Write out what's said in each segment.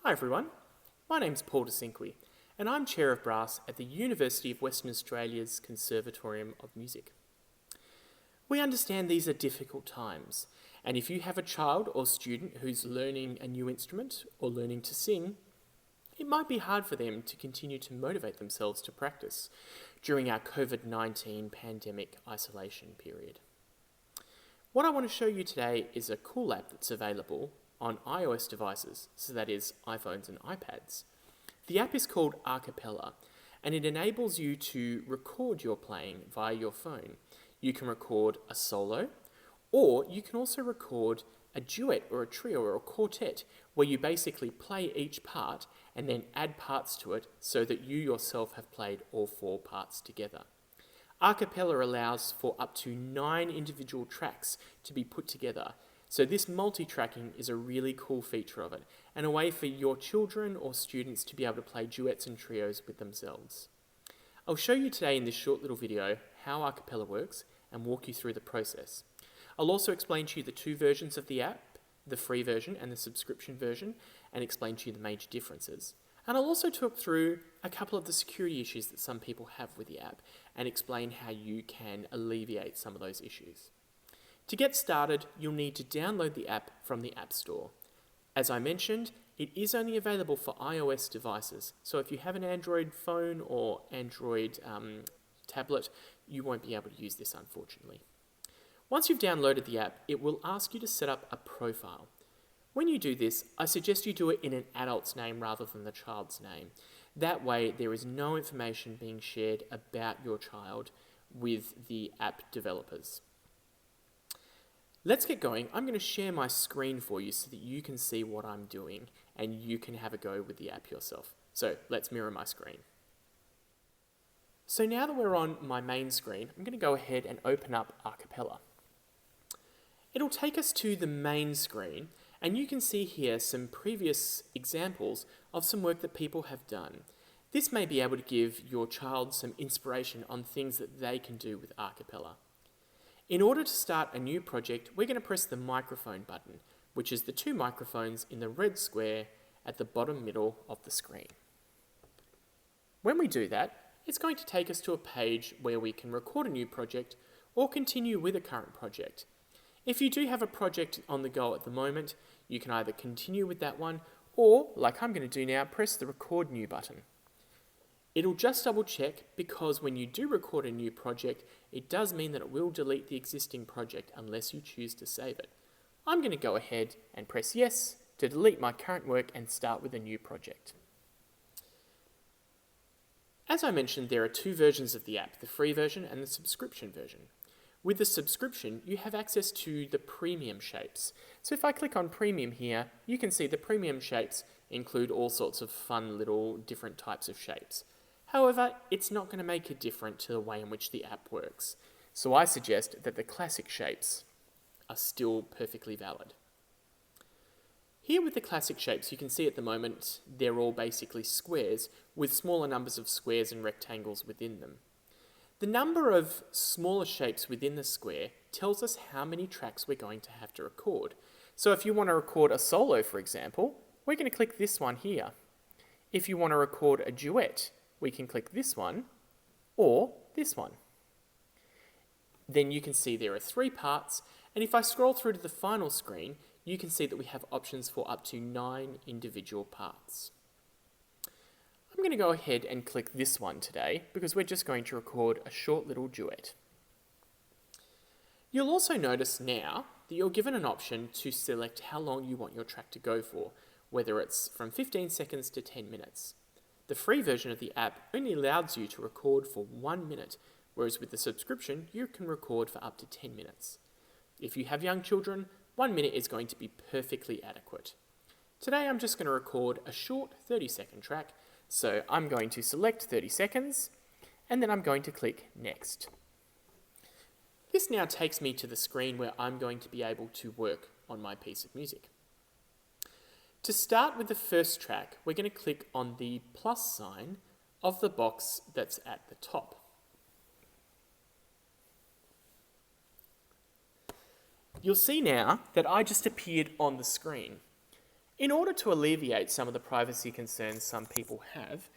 Hi everyone, my name's Paul DeCinque and I'm Chair of Brass at the University of Western Australia's Conservatorium of Music. We understand these are difficult times, and if you have a child or student who's learning a new instrument or learning to sing, it might be hard for them to continue to motivate themselves to practice during our COVID-19 pandemic isolation period. What I want to show you today is a cool app that's available on iOS devices, so that is iPhones and iPads. The app is called Acapella, and it enables you to record your playing via your phone. You can record a solo, or you can also record a duet or a trio or a quartet, where you basically play each part and then add parts to it so that you yourself have played all four parts together. Acapella allows for up to 9 individual tracks to be put together. So this multi-tracking is a really cool feature of it, and a way for your children or students to be able to play duets and trios with themselves. I'll show you today in this short little video how Acapella works and walk you through the process. I'll also explain to you the two versions of the app, the free version and the subscription version, and explain to you the major differences. And I'll also talk through a couple of the security issues that some people have with the app and explain how you can alleviate some of those issues. To get started, you'll need to download the app from the App Store. As I mentioned, it is only available for iOS devices, so if you have an Android phone or Android tablet, you won't be able to use this, unfortunately. Once you've downloaded the app, it will ask you to set up a profile. When you do this, I suggest you do it in an adult's name rather than the child's name. That way, there is no information being shared about your child with the app developers. Let's get going. I'm going to share my screen for you so that you can see what I'm doing and you can have a go with the app yourself. So let's mirror my screen. So now that we're on my main screen, I'm going to go ahead and open up Acapella. It'll take us to the main screen, and you can see here some previous examples of some work that people have done. This may be able to give your child some inspiration on things that they can do with Acapella. In order to start a new project, we're going to press the microphone button, which is the 2 microphones in the red square at the bottom middle of the screen. When we do that, it's going to take us to a page where we can record a new project or continue with a current project. If you do have a project on the go at the moment, you can either continue with that one or, like I'm going to do now, press the record new button. It'll just double check because when you do record a new project, it does mean that it will delete the existing project unless you choose to save it. I'm going to go ahead and press yes to delete my current work and start with a new project. As I mentioned, there are 2 versions of the app, the free version and the subscription version. With the subscription, you have access to the premium shapes. So if I click on premium here, you can see the premium shapes include all sorts of fun little different types of shapes. However, it's not going to make a difference to the way in which the app works. So I suggest that the classic shapes are still perfectly valid. Here with the classic shapes, you can see at the moment they're all basically squares with smaller numbers of squares and rectangles within them. The number of smaller shapes within the square tells us how many tracks we're going to have to record. So if you want to record a solo, for example, we're going to click this one here. If you want to record a duet, we can click this one or this one. Then you can see there are 3 parts, and if I scroll through to the final screen, you can see that we have options for up to 9 individual parts. I'm going to go ahead and click this one today because we're just going to record a short little duet. You'll also notice now that you're given an option to select how long you want your track to go for, whether it's from 15 seconds to 10 minutes. The free version of the app only allows you to record for 1 minute, whereas with the subscription, you can record for up to 10 minutes. If you have young children, 1 minute is going to be perfectly adequate. Today I'm just going to record a short 30-second track, so I'm going to select 30 seconds, and then I'm going to click Next. This now takes me to the screen where I'm going to be able to work on my piece of music. To start with the first track, we're going to click on the plus sign of the box that's at the top. You'll see now that I just appeared on the screen. In order to alleviate some of the privacy concerns some people have,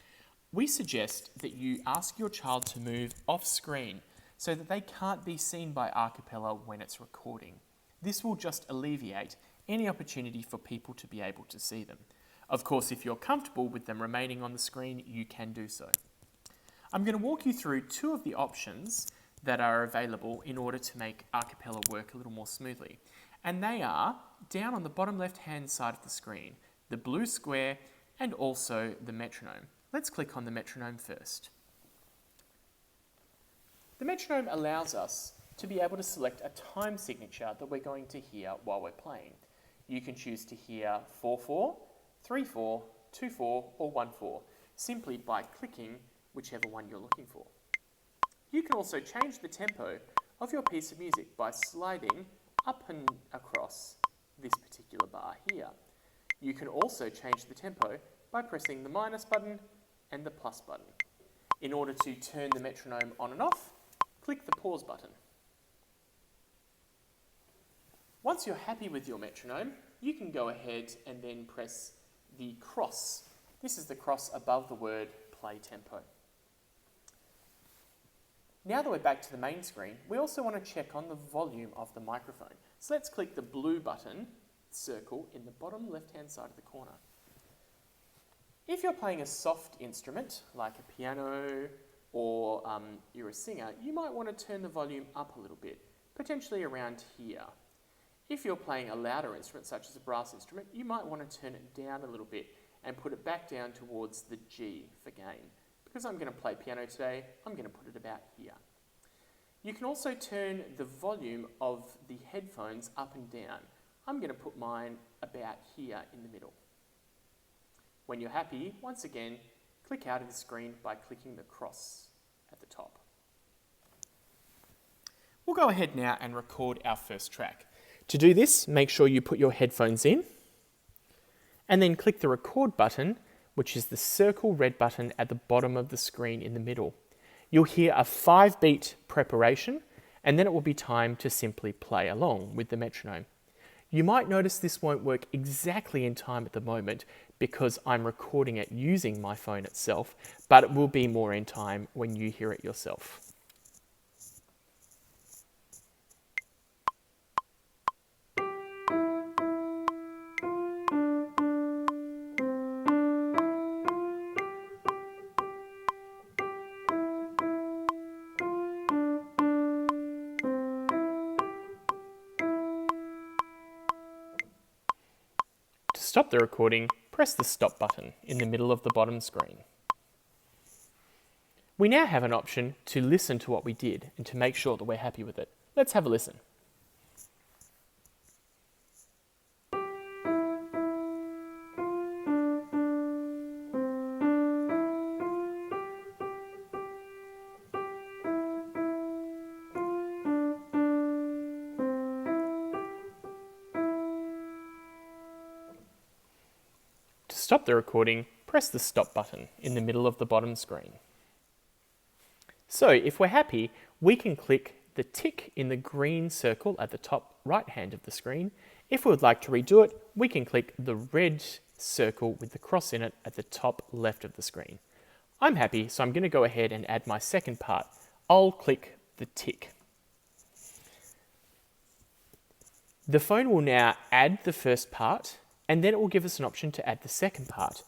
we suggest that you ask your child to move off screen so that they can't be seen by Acapella when it's recording. This will just alleviate any opportunity for people to be able to see them. Of course, if you're comfortable with them remaining on the screen, you can do so. I'm going to walk you through two of the options that are available in order to make Acapella work a little more smoothly. And they are down on the bottom left-hand side of the screen, the blue square and also the metronome. Let's click on the metronome first. The metronome allows us to be able to select a time signature that we're going to hear while we're playing. You can choose to hear 4/4, 3/4, 2/4 or 1/4 simply by clicking whichever one you're looking for. You can also change the tempo of your piece of music by sliding up and across this particular bar here. You can also change the tempo by pressing the minus button and the plus button. In order to turn the metronome on and off, click the pause button. Once you're happy with your metronome, you can go ahead and then press the cross. This is the cross above the word play tempo. Now that we're back to the main screen, we also want to check on the volume of the microphone. So let's click the blue button, circle, in the bottom left-hand side of the corner. If you're playing a soft instrument, like a piano, or you're a singer, you might want to turn the volume up a little bit, potentially around here. If you're playing a louder instrument, such as a brass instrument, you might want to turn it down a little bit and put it back down towards the G for gain. Because I'm going to play piano today, I'm going to put it about here. You can also turn the volume of the headphones up and down. I'm going to put mine about here in the middle. When you're happy, once again, click out of the screen by clicking the cross at the top. We'll go ahead now and record our first track. To do this, make sure you put your headphones in and then click the record button, which is the circle red button at the bottom of the screen in the middle. You'll hear a 5-beat preparation, and then it will be time to simply play along with the metronome. You might notice this won't work exactly in time at the moment because I'm recording it using my phone itself, but it will be more in time when you hear it yourself. To stop the recording, press the stop button in the middle of the bottom screen. We now have an option to listen to what we did and to make sure that we're happy with it. Let's have a listen. To stop the recording, press the stop button in the middle of the bottom screen. So if we're happy, we can click the tick in the green circle at the top right hand of the screen. If we would like to redo it, we can click the red circle with the cross in it at the top left of the screen. I'm happy, so I'm going to go ahead and add my second part. I'll click the tick. The phone will now add the first part, and then it will give us an option to add the second part.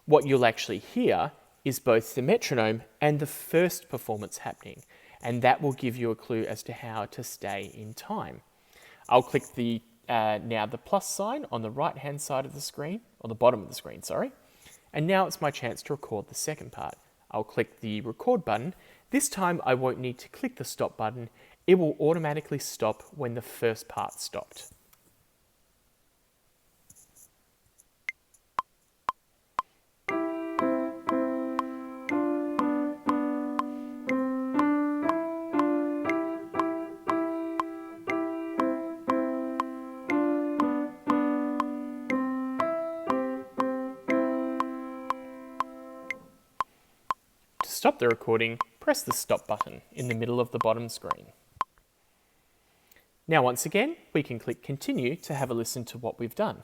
What you'll actually hear is both the metronome and the first performance happening, and that will give you a clue as to how to stay in time. I'll click the now the plus sign on the right hand side of the screen, or the bottom of the screen, sorry, and now it's my chance to record the second part. I'll click the record button. This time I won't need to click the stop button. It will automatically stop when the first part stopped. To stop the recording, press the stop button in the middle of the bottom screen. Now once again, we can click continue to have a listen to what we've done.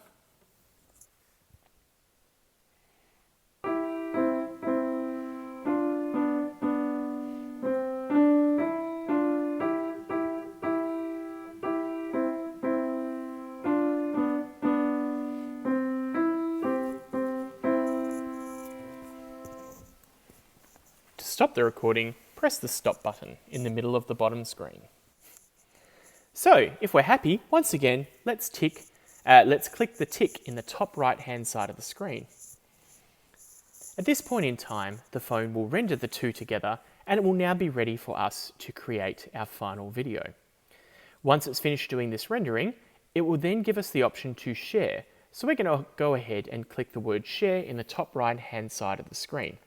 stop the recording, press the stop button in the middle of the bottom screen. So, if we're happy, once again, let's click the tick in the top right-hand side of the screen. At this point in time, the phone will render the two together and it will now be ready for us to create our final video. Once it's finished doing this rendering, it will then give us the option to share. So we're going to go ahead and click the word share in the top right-hand side of the screen.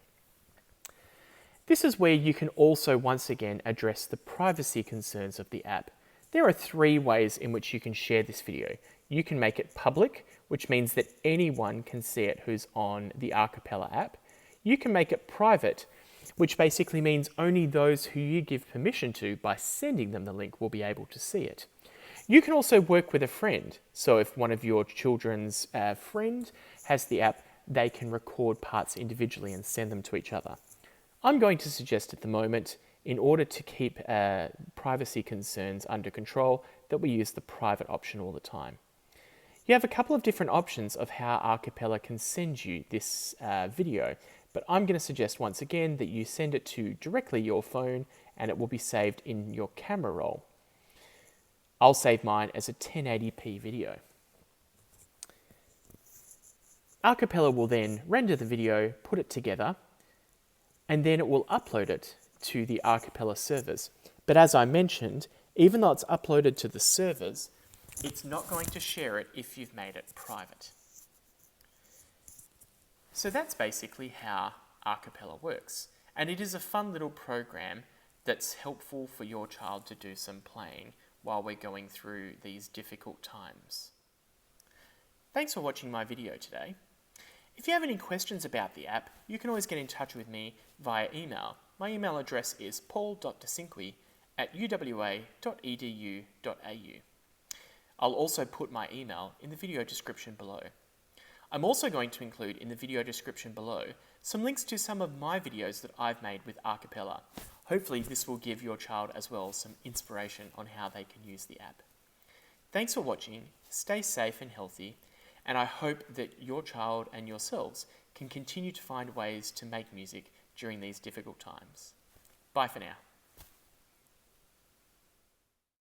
This is where you can also once again address the privacy concerns of the app. There are 3 ways in which you can share this video. You can make it public, which means that anyone can see it who's on the Acapella app. You can make it private, which basically means only those who you give permission to by sending them the link will be able to see it. You can also work with a friend. So if one of your children's friend has the app, they can record parts individually and send them to each other. I'm going to suggest at the moment, in order to keep privacy concerns under control, that we use the private option all the time. You have a couple of different options of how Acapella can send you this video, but I'm going to suggest once again that you send it to directly your phone and it will be saved in your camera roll. I'll save mine as a 1080p video. Acapella will then render the video, put it together, and then it will upload it to the Acapella servers. But as I mentioned, even though it's uploaded to the servers, it's not going to share it if you've made it private. So that's basically how Acapella works. And it is a fun little program that's helpful for your child to do some playing while we're going through these difficult times. Thanks for watching my video today. If you have any questions about the app, you can always get in touch with me via email. My email address is paul.decinque@uwa.edu.au. I'll also put my email in the video description below. I'm also going to include in the video description below some links to some of my videos that I've made with Acapella. Hopefully this will give your child as well some inspiration on how they can use the app. Thanks for watching, stay safe and healthy, and I hope that your child and yourselves can continue to find ways to make music during these difficult times. Bye for now.